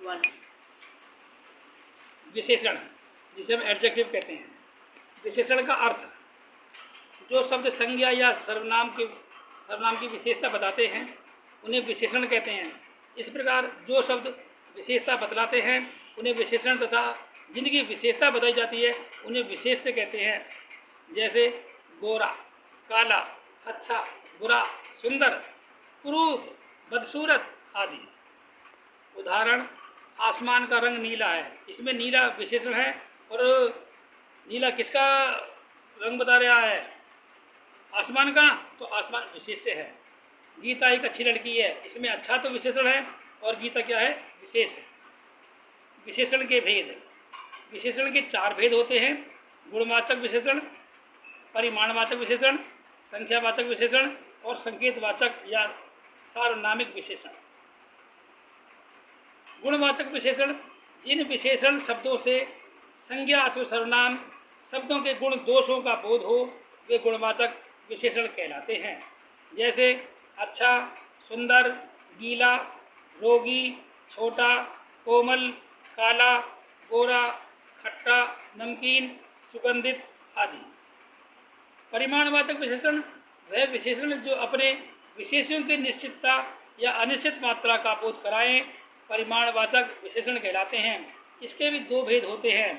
One. विशेषण, जिसे हम एडजेक्टिव कहते हैं। विशेषण का अर्थ, जो शब्द संज्ञा या सर्वनाम की विशेषता बताते हैं उन्हें विशेषण कहते हैं। इस प्रकार जो शब्द विशेषता बतलाते हैं उन्हें विशेषण तथा जिनकी विशेषता बताई जाती है उन्हें विशेष से कहते हैं। जैसे गोरा, काला, अच्छा, बुरा, सुंदर, कुरूप, बदसूरत आदि। उदाहरण, आसमान का रंग नीला है, इसमें नीला विशेषण है और नीला किसका रंग बता रहा है? आसमान का, तो आसमान विशेष से है। गीता एक अच्छी लड़की है, इसमें अच्छा तो विशेषण है और गीता क्या है? विशेष है। विशेषण के भेद, विशेषण के 4 भेद होते हैं: गुणवाचक विशेषण, परिमाणवाचक विशेषण, संख्यावाचक विशेषण और संकेतवाचक या सार्वनामिक विशेषण। गुणवाचक विशेषण, जिन विशेषण शब्दों से संज्ञा अथवा सर्वनाम शब्दों के गुण दोषों का बोध हो वे गुणवाचक विशेषण कहलाते हैं। जैसे अच्छा, सुंदर, गीला, रोगी, छोटा, कोमल, काला, गोरा, खट्टा, नमकीन, सुगंधित आदि। परिमाणवाचक विशेषण, वह विशेषण जो अपने विशेषों की निश्चितता या अनिश्चित मात्रा का बोध कराएं परिमाणवाचक विशेषण कहलाते हैं। इसके भी 2 भेद होते हैं।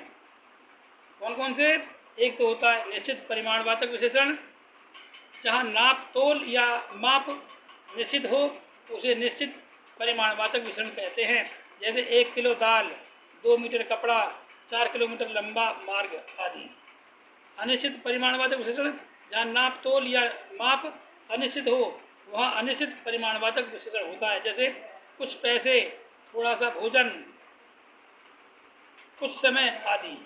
कौन कौन से? एक तो होता है निश्चित परिमाणवाचक विशेषण, जहाँ नाप तोल या माप निश्चित हो उसे निश्चित परिमाणवाचक विशेषण कहते हैं। जैसे 1 किलो दाल, 2 मीटर कपड़ा, 4 किलोमीटर लंबा मार्ग आदि। अनिश्चित परिमाणवाचक विशेषण, जहाँ नाप तोल या माप अनिश्चित हो वहाँ अनिश्चित परिमाणवाचक विशेषण होता है। जैसे कुछ पैसे, थोड़ा सा भोजन, कुछ समय आदि।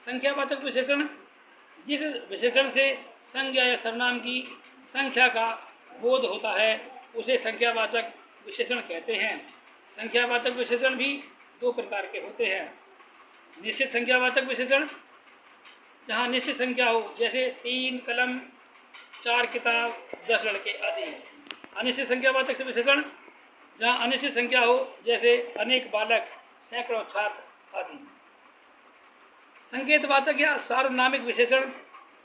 संख्यावाचक विशेषण, जिस विशेषण से संज्ञा या सर्वनाम की संख्या का बोध होता है उसे संख्यावाचक विशेषण कहते हैं। संख्यावाचक विशेषण भी 2 प्रकार के होते हैं। निश्चित संख्यावाचक विशेषण, जहाँ निश्चित संख्या हो, जैसे 3 कलम, 4 किताब, 10 लड़के आदि। अनिश्चित संख्यावाचक विशेषण, जहाँ अनिश्चित संख्या हो, जैसे अनेक बालक, सैकड़ों छात्र आदि। संकेतवाचक या सार्वनामिक विशेषण,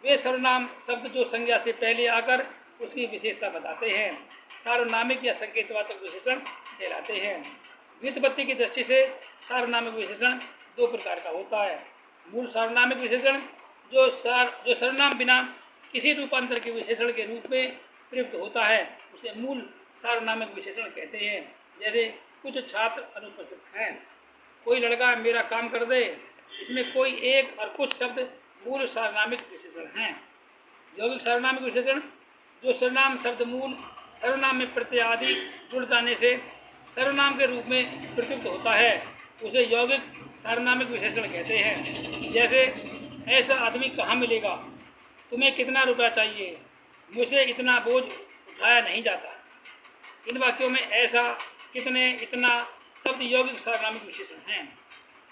वे सर्वनाम शब्द जो संज्ञा से पहले आकर उसकी विशेषता बताते हैं सार्वनामिक या संकेतवाचक विशेषण कहलाते हैं। व्युत्पत्ति की दृष्टि से सार्वनामिक विशेषण 2 प्रकार का होता है। मूल सार्वनामिक विशेषण, जो सर्वनाम बिना किसी रूपांतर के विशेषण के रूप में प्रयुक्त होता है उसे मूल सार्वनामिक विशेषण कहते हैं। जैसे कुछ छात्र अनुपस्थित हैं, कोई लड़का मेरा काम कर दे, इसमें कोई एक और कुछ शब्द मूल सार्वनामिक विशेषण हैं। यौगिक सार्वनामिक विशेषण, जो सर्वनाम शब्द मूल सर्वनाम में प्रत्यय आदि जुड़ जाने से सर्वनाम के रूप में प्रयुक्त होता है उसे यौगिक सार्वनामिक विशेषण कहते हैं। जैसे ऐसा आदमी कहाँ मिलेगा, तुम्हें कितना रुपया चाहिए, मुझसे इतना बोझ उठाया नहीं जाता। इन वाक्यों में ऐसा, कितने, इतना शब्द यौगिक सार्वनामिक विशेषण हैं।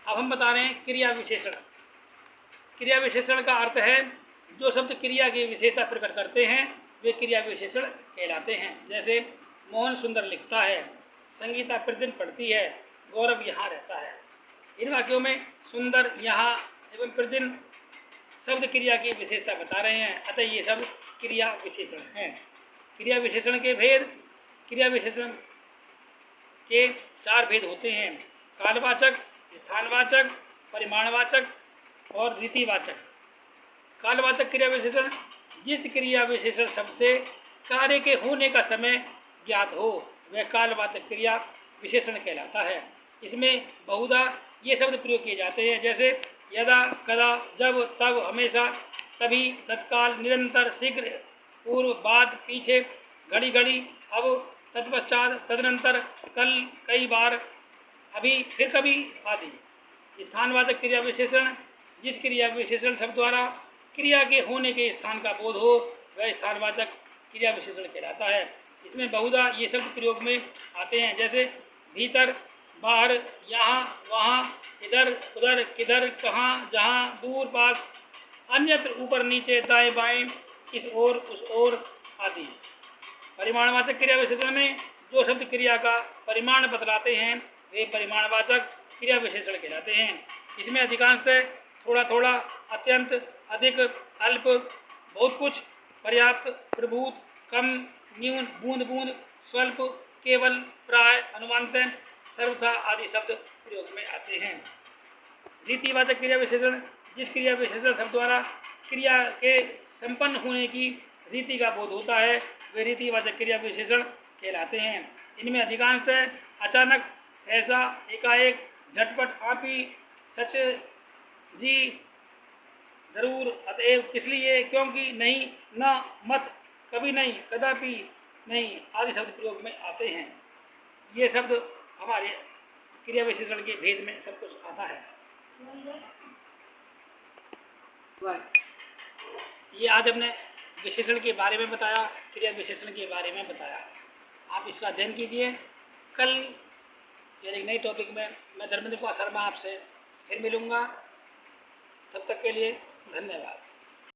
अब हम बता रहे हैं क्रिया विशेषण। क्रिया विशेषण का अर्थ है जो शब्द क्रिया की विशेषता प्रकट करते हैं वे क्रिया विशेषण कहलाते हैं। जैसे मोहन सुंदर लिखता है, संगीता प्रतिदिन पढ़ती है, गौरव यहाँ रहता है। इन वाक्यों में सुंदर, यहाँ एवं प्रतिदिन शब्द क्रिया की विशेषता बता रहे हैं, अतः ये शब्द क्रिया विशेषण हैं। क्रिया विशेषण के भेद, क्रिया विशेषण के 4 भेद होते हैं: कालवाचक, स्थानवाचक, परिमाणवाचक और रीतिवाचक। कालवाचक क्रिया विशेषण, जिस क्रिया विशेषण शब्द से कार्य के होने का समय ज्ञात हो वह कालवाचक क्रिया विशेषण कहलाता है। इसमें बहुधा ये शब्द प्रयोग किए जाते हैं, जैसे यदा, कदा, जब, तब, हमेशा, तभी, तत्काल, निरंतर, शीघ्र, पूर्व, बाद, पीछे, घड़ी घड़ी, अब, तत्पश्चात, तदनंतर, कल, कई बार, अभी, फिर कभी आदि। स्थानवाचक क्रिया विशेषण, जिस क्रिया विशेषण शब्द द्वारा क्रिया के होने के स्थान का बोध हो वह स्थानवाचक क्रिया विशेषण कहलाता है। इसमें बहुधा ये शब्द प्रयोग में आते हैं, जैसे भीतर, बाहर, यहाँ, वहाँ, इधर, उधर, किधर, कहाँ, जहाँ, दूर, पास, अन्यत्र, ऊपर, नीचे, दाएं बाएं, इस ओर, उस ओर आदि। परिमाणवाचक क्रिया विशेषण में जो शब्द क्रिया का परिमाण बतलाते हैं वे परिमाणवाचक क्रिया विशेषण कहलाते हैं। इसमें अधिकांशतः थोड़ा थोड़ा, अत्यंत, अधिक, अल्प, बहुत कुछ, पर्याप्त, प्रभुत, कम, न्यून, बूंद बूंद, स्वल्प, केवल, प्राय, अनुमानतः, सर्वथा आदि शब्द प्रयोग में आते हैं। रीतिवाचक क्रिया विशेषण जिस क्रिया विशेषण शब्द द्वारा क्रिया के संपन्न होने की रीति का बोध होता है वे रीतिवाचक क्रिया विशेषण कहलाते हैं। इनमें अधिकांशतः अचानक, सहसा, एकाएक, झटपट, आप ही, सच, जी, जरूर, अतएव, इसलिए, क्योंकि, नहीं, न, मत, कभी नहीं, कदापि नहीं आदि शब्द प्रयोग में आते हैं। ये शब्द हमारे क्रिया विशेषण के भेद में सब कुछ आता है। ये आज हमने विशेषण के बारे में बताया, क्रिया विशेषण के बारे में बताया। आप इसका अध्ययन कीजिए। कल यानी नए टॉपिक में मैं धर्मेंद्र कुमार शर्मा आपसे फिर मिलूँगा। तब तक के लिए धन्यवाद।